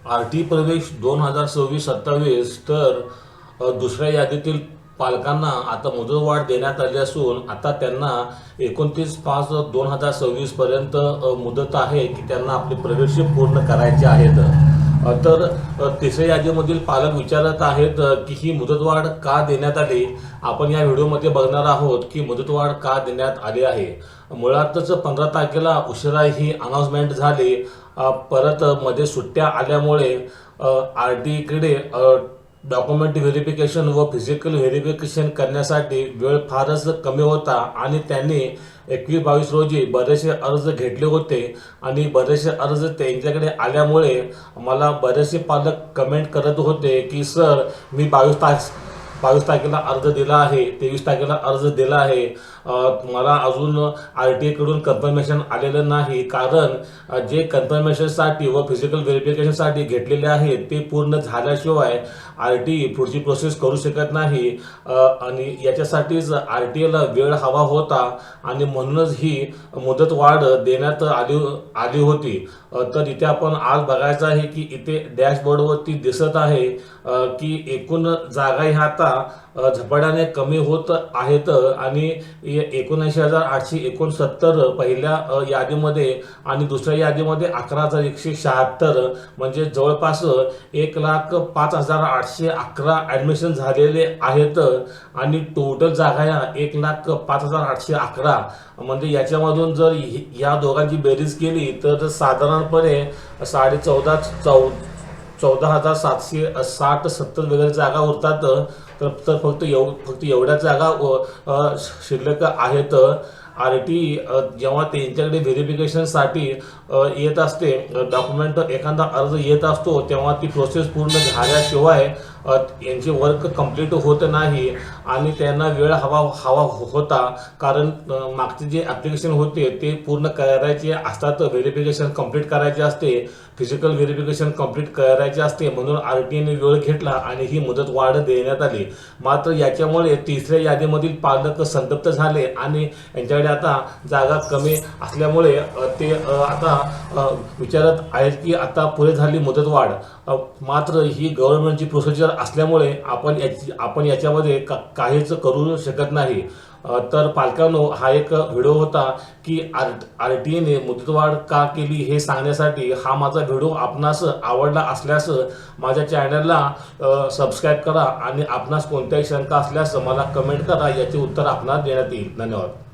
RT प्रवेश 2026-27 तर दुसऱ्या यादीतील पालकांना आता मुदतवाढ देण्यात आली असून आता त्यांना 29/5/2026 पर्यंत मुदत आहे की त्यांना आपले प्रवेश पूर्ण करायचे आहेत। तर तिसऱ्या यादीमधील पालक विचारत आहेत की ही मुदतवाढ का देण्यात आली। आपण या व्हिडिओमध्ये बघणार आहोत की मुदतवाढ का देण्यात आली आहे। मुळातच 15 तारखेला उशिरा ही अनाउन्समेंट झाली, परत मध्ये सुट्ट्या आल्यामुळे आरटीईकडे डॉक्युमेंट व्हेरिफिकेशन व फिजिकल व्हेरिफिकेशन करण्यासाठी वेळ फारच कमी होता आणि त्यांनी 21-22 रोजी बरेचसे अर्ज घेतले होते आणि बरेचसे अर्ज त्यांच्याकडे आल्यामुळे मला बरेचसे पालक कमेंट करत होते की सर मी 22 तारखेला अर्ज दिला आहे, 23 तारखेला अर्ज दिला आहे, मला अजून आरटीईकडून कन्फर्मेशन आलेलं नाही, कारण जे कन्फर्मेशनसाठी व फिजिकल व्हेरिफिकेशनसाठी घेतलेले आहे ते पूर्ण झाल्याशिवाय आरटीई पुढची प्रोसेस करू शकत नाही आणि याच्यासाठीच आरटीईला वेळ हवा होता आणि म्हणूनच ही मुदतवाढ देण्यात आली होती। तर इथे आपण आज बघायचं आहे की इथे डॅशबोर्डवरती दिसत आहे की एकूण जागा ह्या आता झपाट्याने कमी होत आहेत आणि 79,869 पहिल्या यादीमध्ये आणि दुसऱ्या यादीमध्ये 11,176 म्हणजे जवळपास 1,05,811 ॲडमिशन झालेले आहेत आणि टोटल जागा या 1,05,811 म्हणजे याच्यामधून जर या दोघांची बेरीज केली तर साधारणपणे 14,760 वगैरे जागा उरतात। तर फक्त एवढ्या जागा शिल्लक आहेत। आरटीई जेव्हा त्यांच्याकडे व्हेरिफिकेशनसाठी येत असते, डॉक्युमेंट एखादा अर्ज येत असतो, तेव्हा ती प्रोसेस पूर्ण झाल्याशिवाय यांचे वर्क कंप्लीट होत नाही आणि त्यांना वेळ हवा होता, कारण मागचे जे ॲप्लिकेशन होते ते पूर्ण करायचे असतात, व्हेरिफिकेशन कंप्लीट करायचे असते, फिजिकल व्हेरिफिकेशन कंप्लीट करायचे असते, म्हणून आरटीईने वेळ घेतला आणि ही मुदत वाढ देण्यात आली। मात्र याच्यामुळे तिसऱ्या यादीमधील पालक संतप्त झाले आणि यांच्याकडे आता जागा कमी असल्यामुळे ते आता विचारत आहेत की आता पुढे झाली मुदतवाढ। मात्र ही गव्हर्नमेंटची प्रोसिजर असल्यामुळे आपण याच्यामध्ये काहीच करू शकत नाही। तर पालकांनो, हा एक व्हिडिओ होता की आरटीईने मुदतवाढ का केली हे सांगण्यासाठी। हा माझा व्हिडिओ आपणास आवडला असल्यास माझ्या चॅनलला सबस्क्राईब करा आणि आपणास कोणत्याही शंका असल्यास मला कमेंट करा, याचे उत्तर आपणास देण्यात येईल। धन्यवाद।